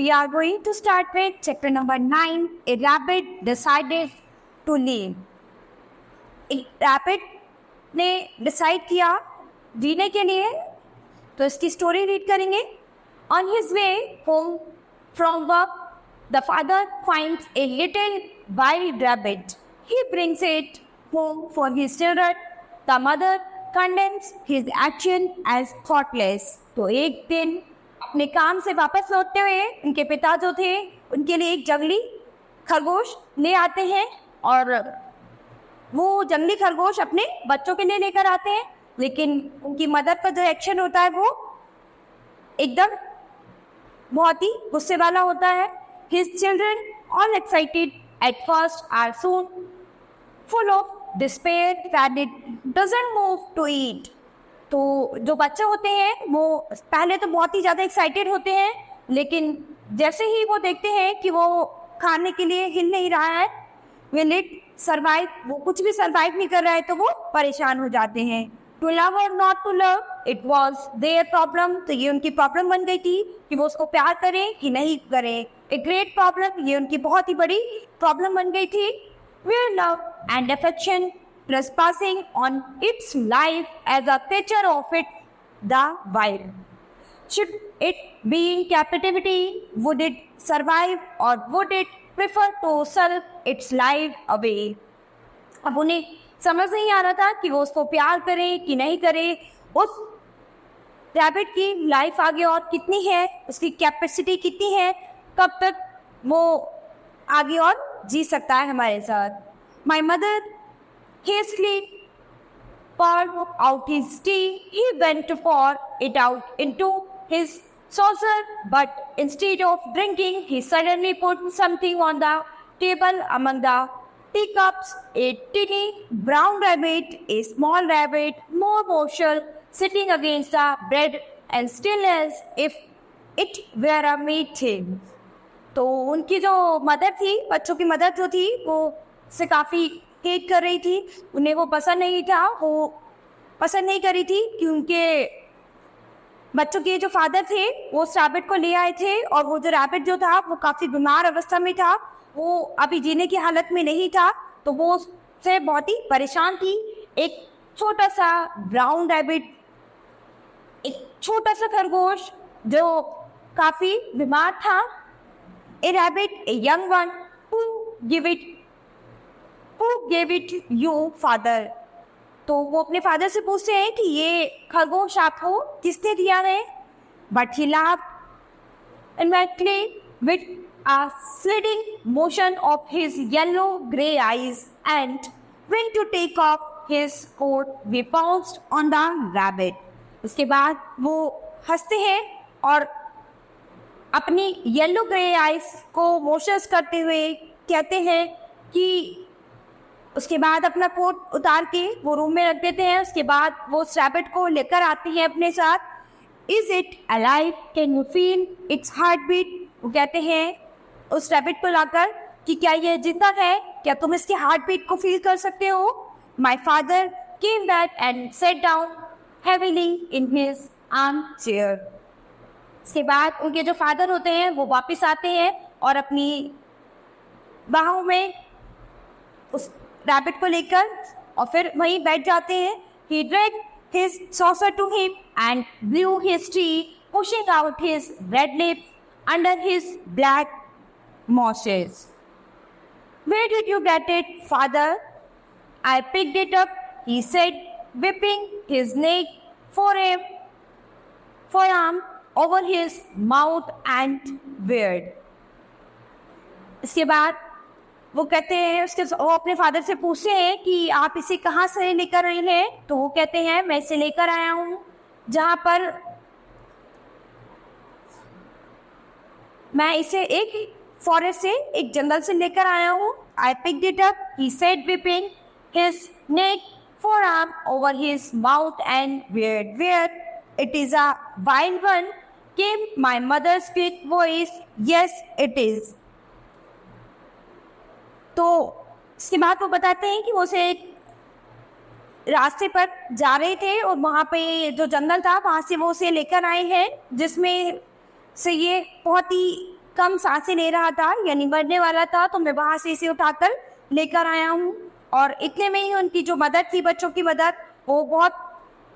we are going to start with chapter number 9. A rabbit decided to leave. एक rabbit ने decide किया जीने के लिए, तो इसकी स्टोरी रीड करेंगे. On his way home from work, the father finds a little wild rabbit. He brings it home for his children. The mother condemns his action as thoughtless. तो एक दिन अपने काम से वापस लौटते हुए उनके पिता जो थे उनके लिए एक जंगली खरगोश ले आते हैं, और वो जंगली खरगोश अपने बच्चों के लिए लेकर आते हैं. लेकिन उनकी मदर का जो एक्शन होता है वो एकदम बहुत ही गुस्से वाला होता है. His children, all excited at first, are soon full of despair that it doesn't move to eat. तो जो बच्चे होते हैं वो पहले तो बहुत ही ज़्यादा एक्साइटेड होते हैं, लेकिन जैसे ही वो देखते हैं कि वो खाने के लिए हिल नहीं रहा है, will it survive, वो कुछ भी सर्वाइव नहीं कर रहा है, तो वो परेशान हो जाते हैं. To love or not to love, it was their problem. तो ये उनकी प्रॉब्लम बन गई थी कि वो उसको प्यार करें कि नहीं करें. A great problem, ये उनकी बहुत ही बड़ी प्रॉब्लम बन गई थी. Where love and affection trespassing on its life as a creature of it, the wild. Should it be in captivity? Would it survive or would it prefer to sell its life away? अब उन्हें समझ नहीं आ रहा था कि वो उसको प्यार करे कि नहीं करे. उस रैबिट की लाइफ आगे और कितनी है, उसकी कैपेसिटी कितनी है, कब तक वो आगे और जी सकता है हमारे साथ. My mother hastily poured out his tea. He went to pour it out into his saucer, but instead of drinking, he suddenly put something on the table among the teacups. A tiny brown rabbit, a small rabbit, more motional, sitting against the bread and still as if it were a meat thing. तो उनकी जो mother थी, बच्चों की mother जो थी, वो से काफ़ी हेट कर रही थी. उन्हें वो पसंद नहीं था, वो पसंद नहीं करी थी कि उनके बच्चों के जो फादर थे वो उस रैबिट को ले आए थे, और वो जो रैबिट जो था वो काफ़ी बीमार अवस्था में था, वो अभी जीने की हालत में नहीं था, तो वो उससे बहुत ही परेशान थी. एक छोटा सा ब्राउन रैबिट, एक छोटा सा खरगोश जो काफ़ी बीमार था. A rabbit, a young one, who gave it you father? तो वो अपने फादर से पूछते हैं कि ये खरगोश आपको किसने दिया है. But he laughed immediately with a sliding motion of his yellow grey eyes, and went to take off his coat. We pounced on the rabbit. उसके बाद वो हंसते हैं और अपनी येलो ग्रे आइज को मोशंस करते हुए कहते हैं कि उसके बाद अपना कोट उतार के वो रूम में रख देते हैं. उसके बाद वो उस रैबिट को लेकर आते हैं अपने साथ. Is it alive, can you feel its heart beat? वो कहते हैं उस रैबिट को लाकर कि क्या ये जिंदा है, क्या तुम इसके हार्ट बीट को फील कर सकते हो. My father came back and set down heavily in his arm chair. इसके बाद उनके जो फादर होते हैं वो वापस आते हैं और अपनी बाहों में उस रैबिट को लेकर और फिर वहीं बैठ जाते हैं. He dragged his saucer to him and blew his tea, pushing out his red lips under his black moustache. Where did you get it, father? I picked it up, he said, whipping his neck forearm over his mouth and beard. इसके बाद वो कहते हैं वो अपने father से पूछते हैं कि आप इसे कहाँ से लेकर आए हैं. तो वो कहते हैं मैं इसे लेकर आया हूँ जहाँ पर मैं इसे एक फॉरेस्ट से, एक जंगल से लेकर आया हूँ. I picked it up, he said, whipping his neck, forearm over his mouth and beard. Where it is a wild one, came my mother's quick voice. Yes, it is. तो इसके बाद वो बताते हैं कि वो उसे एक रास्ते पर जा रहे थे और वहाँ पे जो जंगल था वहाँ से वो उसे लेकर आए हैं, जिसमें से ये बहुत ही कम सांसें ले रहा था यानी मरने वाला था, तो मैं वहाँ से इसे उठाकर लेकर आया हूँ। और इतने में ही उनकी जो मदर थी, बच्चों की मदर, वो बहुत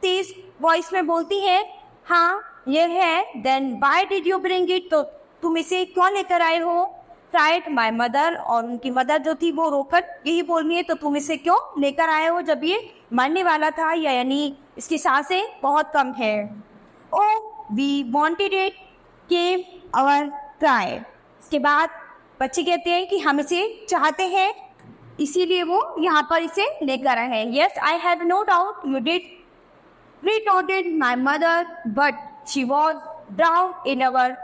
तेज वॉइस में बोलती है, हाँ ये है। Then why did you bring it, तो तुम इसे क्यों लेकर आए हो? क्राइड माय मदर, और उनकी मदर जो थी वो रोकर यही बोल रही है, तो तुम इसे क्यों लेकर आए हो जब ये मरने वाला था, यानी इसकी सांसें बहुत कम है। Oh we wanted it came our cry. इसके बाद बच्चे कहते हैं कि हम इसे चाहते हैं, इसीलिए वो यहाँ पर इसे लेकर आए हैं। Yes I have no doubt you did retorted my mother, but she was drowned in our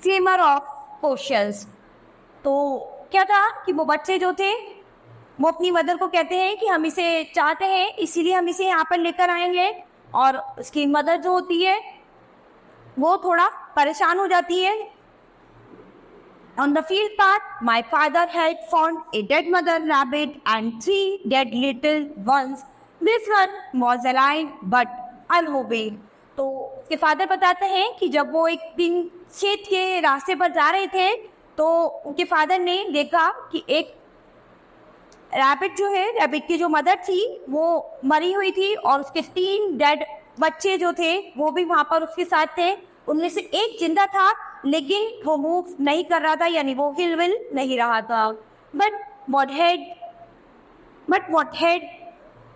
clamor of questions। तो क्या था कि वो बच्चे जो थे वो अपनी मदर को कहते हैं कि हम इसे चाहते हैं, इसीलिए हम इसे यहाँ पर लेकर आएंगे। और उसकी मदर जो होती है वो थोड़ा परेशान हो जाती है। On the field path, my father had found a dead mother rabbit and 3 dead little ones. This one was alive but unmoving। तो उसके फादर बताते हैं कि जब वो एक दिन खेत के रास्ते पर जा रहे थे तो उनके फादर ने देखा कि एक रैबिट जो है, रैबिट की जो मदर थी वो मरी हुई थी, और उसके 3 डेड बच्चे जो थे वो भी वहाँ पर उसके साथ थे। उनमें से एक जिंदा था लेकिन वो मूव नहीं कर रहा था, यानी वो हिल नहीं रहा था। But what had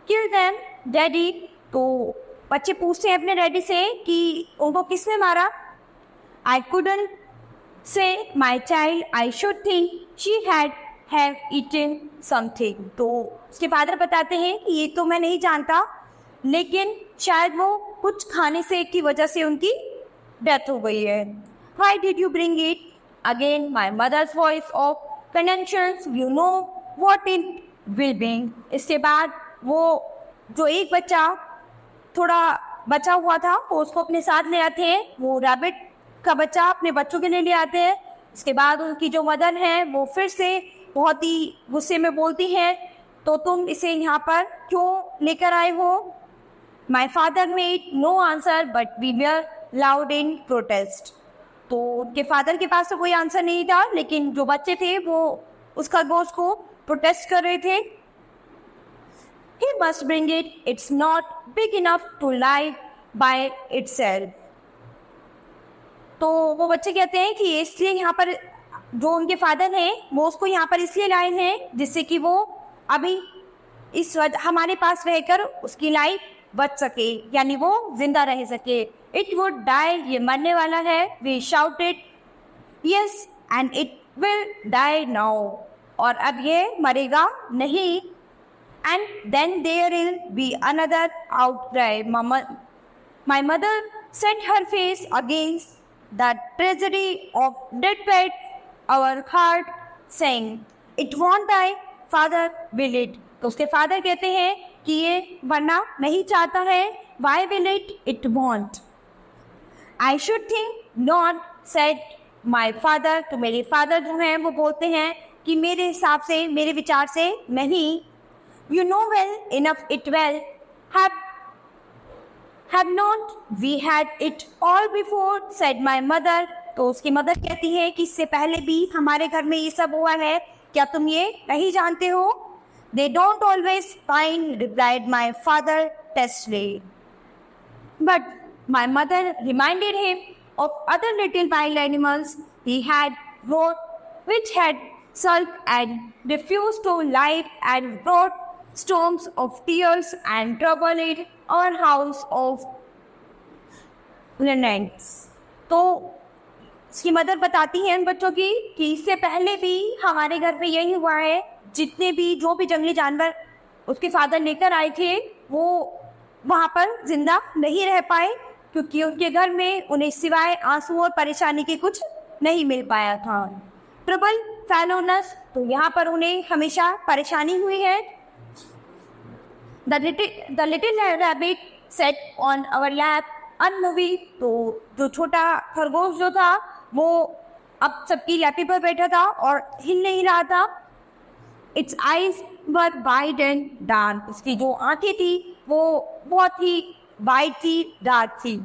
killed them, daddy? तो बच्चे पूछते हैं अपने डैडी से कि उनको किसने मारा। I couldn't say my child, I should think she had have eaten something। तो उसके फादर बताते हैं कि ये तो मैं नहीं जानता, लेकिन शायद वो कुछ खाने से की वजह से उनकी डेथ हो गई है। Why did you bring it? Again my mother's voice of contentions, you know what it will bring। इसके बाद वो जो एक बच्चा थोड़ा बचा हुआ था वो उसको अपने साथ ले आते हैं, वो रैबिट का बच्चा अपने बच्चों के लिए ले आते हैं। इसके बाद उनकी जो मदर है वो फिर से बहुत ही गुस्से में बोलती है, तो तुम इसे यहाँ पर क्यों लेकर आए हो? My father made no answer but we were loud in protest. तो उनके फादर के पास तो कोई आंसर नहीं था, लेकिन जो बच्चे थे वो उस खरगोश को प्रोटेस्ट कर रहे थे। He must bring it, it's not big enough to live by itself। तो वो बच्चे कहते हैं कि इसलिए यहाँ पर जो उनके फादर हैं वो उसको यहाँ पर इसलिए लाए हैं जिससे कि वो अभी इस वक्त हमारे पास रहकर उसकी लाइफ बच सके, यानी वो जिंदा रह सके। इट वुड डाई, ये मरने वाला है। We shouted yes and it will die now, और अब ये मरेगा नहीं। And then there will be another outcry. My mother set her face against the tragedy of dead pets, our heart saying it won't die, father will it. तो उसके father कहते हैं कि ये मरना नहीं चाहता है। Why will it won't? I should think not, said my father. तो मेरे फादर जो हैं वो बोलते हैं कि मेरे हिसाब से, मेरे विचार से नहीं। You know well enough it well, have not we had it all before, said my mother। तो उसकी मदर कहती है कि इससे पहले भी हमारे घर में ये सब हुआ है, क्या तुम ये नहीं जानते हो? They don't always find, replied my father testily। But my mother reminded him of other little wild animals he had brought, which had sulked and refused to live and brought storms of tears and troubled our house of lament। तो उसकी mother बताती है उन बच्चों की कि इससे पहले भी हमारे घर पे यही हुआ है। जितने भी जो भी जंगली जानवर उसके फादर लेकर आए थे वो वहाँ पर जिंदा नहीं रह पाए, क्योंकि उनके घर में उन्हें सिवाय आंसू और परेशानी के कुछ नहीं मिल पाया था। ट्रबल फैलोनस, तो यहाँ पर उन्हें हमेशा परेशानी हुई है। The little rabbit sat on our lap unmoving. तो जो छोटा खरगोश जो था वो अब सबकी लैपी पर बैठा था और हिल नहीं रहा था। Its eyes were wide and dark, उसकी जो आंखें थी वो बहुत ही वाइड थी, डार्क थी।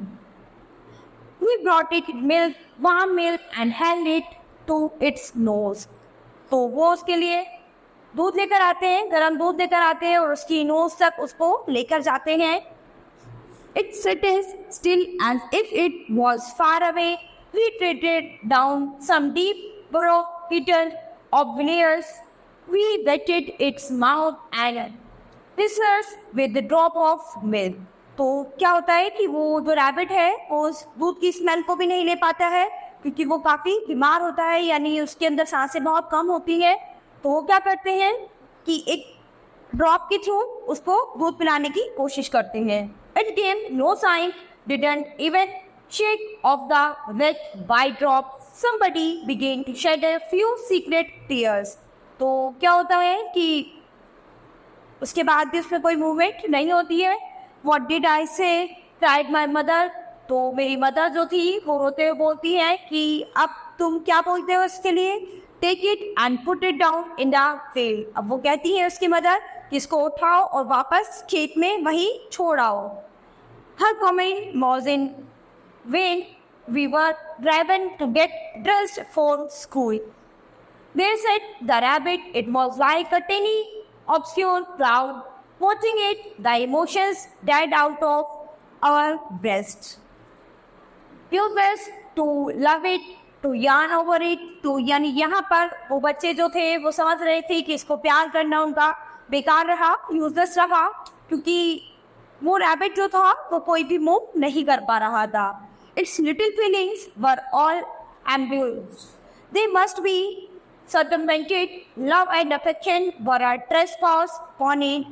We brought it milk, warm milk and held it to its nose. तो वो उसके लिए दूध लेकर आते हैं, गर्म दूध लेकर आते हैं और उसकी नोज तक उसको लेकर जाते हैं. It sat still as if it was far away. We treated down some deep burrow hidden of veneers. We wetted its mouth and whiskers with a drop of milk. तो क्या होता है कि वो जो रैबिट है वो उस दूध की स्मेल को भी नहीं ले पाता है क्योंकि वो काफ़ी बीमार होता है, यानी उसके अंदर सांसें बहुत कम होती हैं. तो वो क्या करते हैं कि एक ड्रॉप के थ्रू उसको दूध पिलाने की कोशिश करते हैं. It gave no sign, didn't even shake off the wet white drop. Somebody began to shed a few secret tears. तो क्या होता है कि उसके बाद भी उसमें कोई मूवमेंट नहीं होती है. What did I say? cried my mother. तो मेरी मदर जो थी वो रोते हुए बोलती है कि अब तुम क्या बोलते हो उसके लिए. Take it and put it down in the field. अब वो कहती है उसकी मदर कि इसको उठाओ और वापस खेत में वहीं छोड़ आओ. Her comment was in vain. We were driven to get dressed for school. They said the rabbit, it was like a tiny, obscure cloud. Watching it, the emotions died out of our breasts. Useless to love it, to yarn over it, to यानी यहाँ पर वो बच्चे जो थे वो समझ रहे थे कि इसको प्यार करना उनका बेकार रहा, यूजलेस रहा, क्योंकि वो रैबिट जो था वो कोई भी मूव नहीं कर पा रहा था. Its little feelings were all ambiguous. They must be circumvented. Love and affection were a trespass upon it.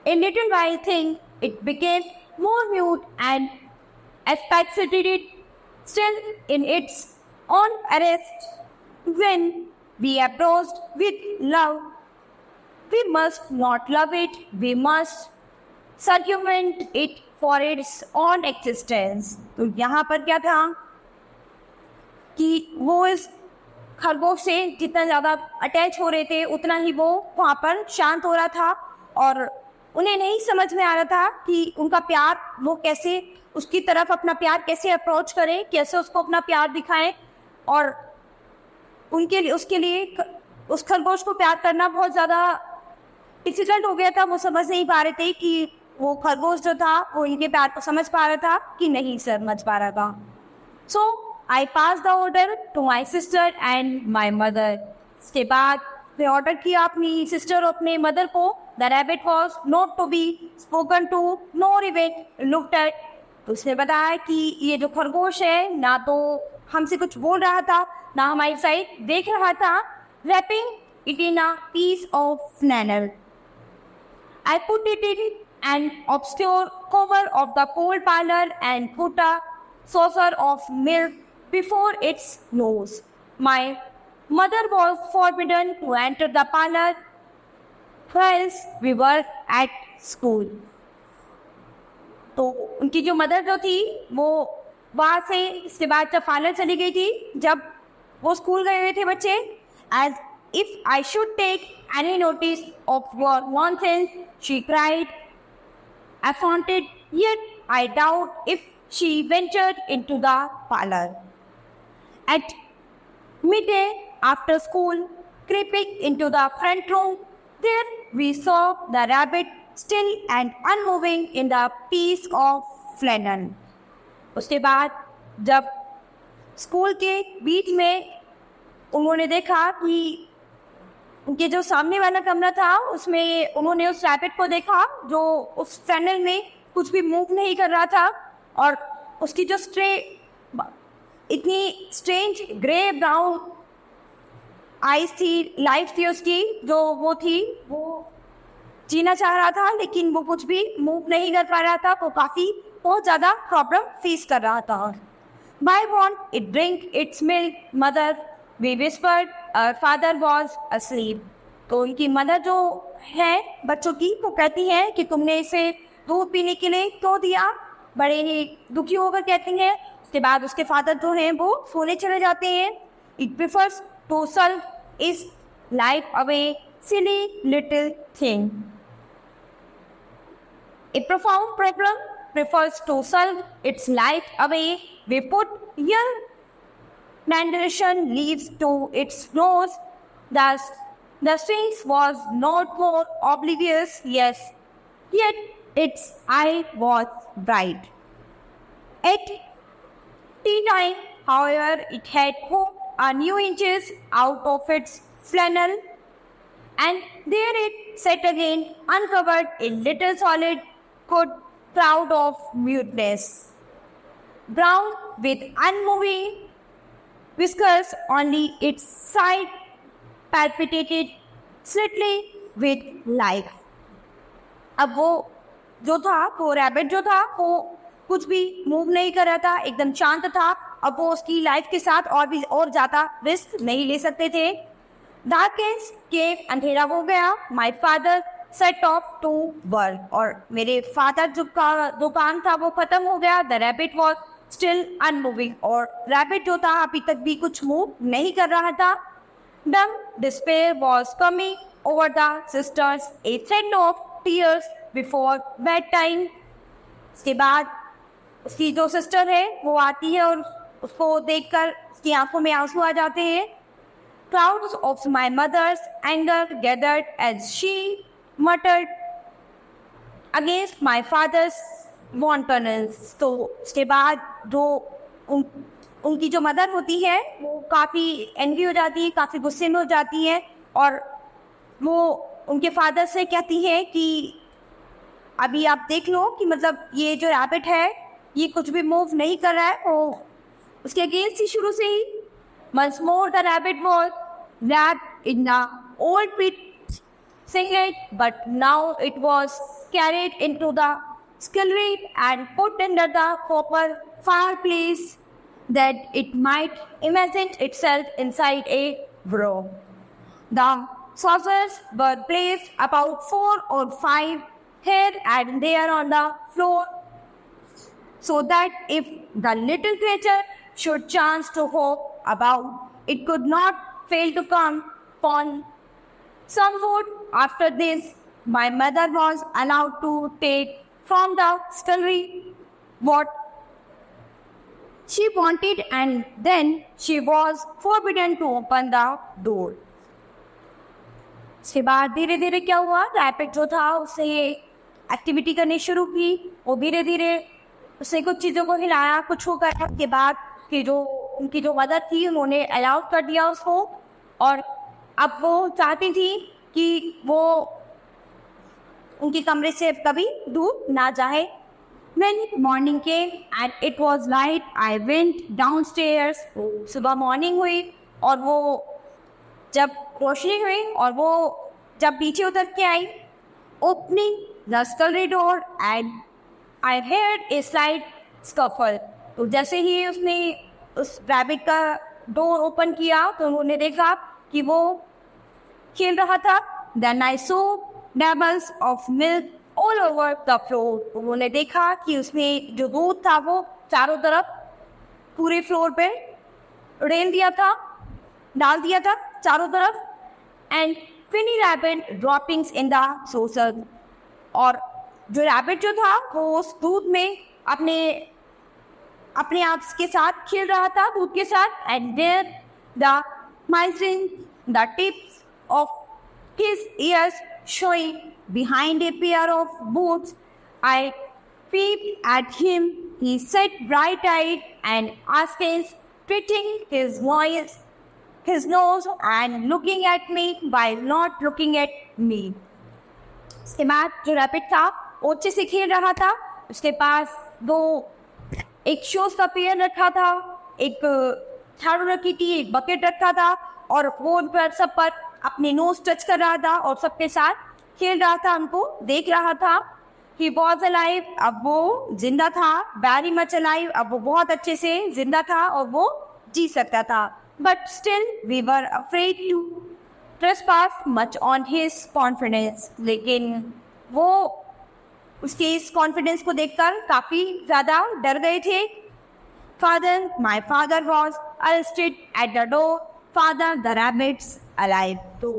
A little while thing, it became more mute and asphyxiated, still in its own arrest. When we approached with love, we must not love it, we must circumvent it for its own existence. तो यहाँ पर क्या था कि वो इस खरगोश से जितना ज़्यादा अटैच हो रहे थे उतना ही वो वहाँ पर शांत हो रहा था और उन्हें नहीं समझ में आ रहा था कि उनका प्यार वो कैसे उसकी तरफ अपना प्यार कैसे अप्रोच करें, कैसे उसको अपना प्यार दिखाएं. और उनके लिए उसके लिए उस खरगोश को प्यार करना बहुत ज़्यादा डिफिकल्ट हो गया था. वो समझ नहीं पा रहे थे कि वो खरगोश जो था वो इनके प्यार को समझ पा रहा था कि नहीं समझ पा रहा था. So I pass the order to my sister and my mother. इसके बाद मैं ऑर्डर किया अपनी सिस्टर और अपने मदर को. The rabbit was not to be spoken to, nor even looked at. तो उसने बताया कि ये जो खरगोश है ना तो हमसे कुछ बोल रहा था ना हमारी साइड देख रहा था. Wrapping it in a piece of flannel, I put it in an obscure cover of the cold parlor and put a saucer of milk before its nose. My mother was forbidden to enter the parlor whilst we were at school. तो उनकी जो mother जो थी वो वहाँ से इसके बाद जब पार्लर चली गई थी, जब वो स्कूल गए हुए थे बच्चे, as if I should take any notice of your nonsense, she cried, affronted, yet I doubt if she ventured into the parlor. At midday after school, creeping into the front room, there we saw the rabbit still and unmoving in the piece of flannel. उसके बाद जब school के बीच में उन्होंने देखा कि उनके जो सामने वाला कमरा था उसमें उन्होंने उस रैबिट को देखा जो उस फ्लैनल में कुछ भी मूव नहीं कर रहा था और उसकी जो इतनी स्ट्रेंज ग्रे ब्राउन आईज थी, लाइफ थी उसकी जो वो थी, वो जीना चाह रहा था लेकिन वो कुछ भी मूव नहीं कर पा रहा था. वो काफ़ी बहुत ज़्यादा प्रॉब्लम फेस कर रहा था. Why won't it drink its milk, mother? We whispered. Our father was asleep. तो उनकी मदर जो है बच्चों की वो कहती है कि तुमने इसे दूध पीने के लिए क्यों दिया. बड़े ही दुखी होकर कहती हैं. उसके बाद उसके फादर जो हैं वो सोने चले जाते हैं. It prefers to sulk its life away, silly little thing. A profound problem prefers to sulk its life away. We put young Narration leads to its nose. Thus, the sphinx was not more oblivious, yes, yet its eye was bright. At tea-time, however, it had hooked a new inches out of its flannel, and there it sat again, uncovered in little solid coat, proud of muteness. Brown with unmoving whiskers, only its side palpitated slightly with life. अब वो जो था, वो rabbit जो था, वो कुछ भी मूव नहीं कर रहा था, एकदम शांत था. अब वो उसकी लाइफ के साथ और ज्यादा रिस्क नहीं ले सकते थे. डार्केंस केव, अंधेरा हो गया. My father set off to work, और मेरे फादर जो काम था वो खत्म हो गया. The rabbit was still unmoving, और रैबिट जो था अभी तक भी कुछ मूव नहीं कर रहा था. डम despair was coming over the sisters, A thread of tears before bed time. उसके बाद उसकी जो सिस्टर है वो आती है और उसको देखकर उसकी आंखों में आंसू आ जाते हैं. Clouds of my mother's anger gathered as she muttered against my father's wantonness. तो उसके बाद जो उनकी जो मदर होती है वो काफ़ी एंग्री हो जाती है, काफ़ी गुस्से में हो जाती है, और वो उनके फादर से कहती है कि अभी आप देख लो कि मतलब ये जो रैबिट है ये कुछ भी मूव नहीं कर रहा है. वो उसके अगेंस्ट ही शुरू से ही. Once more the rabbit was wrapped in the old pit cigarette, but now it was carried into the scullery and put under the copper fireplace that it might imagine itself inside a burrow. The saucers were placed about 4 or 5 here and there on the floor, so that if the little creature should chance to hop about, it could not fail to come upon some food. After this, my mother was allowed to take from the scullery what she wanted, and then she was forbidden to open the door. इसके बाद धीरे धीरे क्या हुआ, rabbit जो था उसे activity करनी शुरू की. वो धीरे धीरे उसने कुछ चीज़ों को हिलाया, कुछ होकर के बाद कि जो उनकी जो मदर थी उन्होंने अलाउ कर दिया उसको, और अब वो चाहती थी कि वो उनके कमरे से कभी दूर ना जाए. When morning came and it was light, I went downstairs. सुबह मॉर्निंग हुई और वो जब रोशनी हुई और वो जब पीछे उतर के आई, opening the scullery door and I heard a slight scuffle. तो जैसे ही उसने उस रैबिट का डोर ओपन किया तो उन्होंने देखा कि वो खेल रहा था. Then I saw dabbles of milk all over the floor. उन्होंने देखा कि उसमें जो दूध था वो चारों तरफ पूरे फ्लोर पे डाल दिया था चारों तरफ. And finny rabbit droppings in the saucer. और जो रैबिट जो था वो उस दूध में अपने आप के साथ खेल रहा था, दूध के साथ. And there the mincing the tips of his ears showing behind a pair of boots. I peeped at him. He sat bright-eyed and askance, twitching his nose and looking at me by not looking at me. इसके बाद जो rabbit था वो अच्छे से खेल रहा था. उसके पास एक शोज का पेयर रखा था, एक झाड़ू रखी थी, एक बकेट रखा था, और वो उन पर सब पर अपने नोज टच कर रहा था और सबके साथ खेल रहा था, उनको देख रहा था. He was alive, अब वो जिंदा था. Very much alive, अब वो बहुत अच्छे से जिंदा था और वो जी सकता था. But still we were afraid to trespass much on his confidence. लेकिन वो उसके इस कॉन्फिडेंस को देखकर काफ़ी ज़्यादा डर गए थे. My father was arrested at the door. Father, the rabbit's alive. तो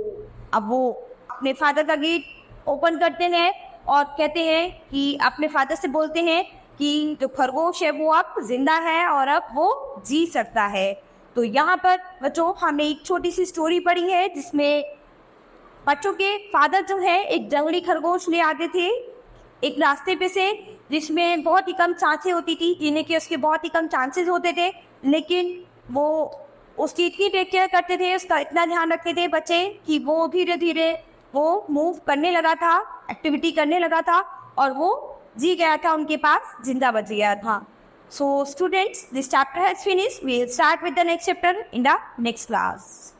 अब वो अपने फादर का गेट ओपन करते हैं और कहते हैं कि अपने फादर से बोलते हैं कि जो खरगोश है वो अब जिंदा है और अब वो जी सकता है. तो यहाँ पर बच्चों हमने एक छोटी सी स्टोरी पढ़ी है जिसमें बच्चों के फादर जो है एक जंगली खरगोश ले आते थे एक रास्ते पे से, जिसमें बहुत ही कम सांसें होती थी, जीने के उसके बहुत ही कम चांसेस होते थे, लेकिन वो उसकी इतनी टेक केयर करते थे, उसका इतना ध्यान रखते थे बच्चे कि वो धीरे धीरे वो मूव करने लगा था, एक्टिविटी करने लगा था और वो जी गया था, उनके पास जिंदा बच गया था। So students, this chapter has finished. We will start with the next chapter in the next class.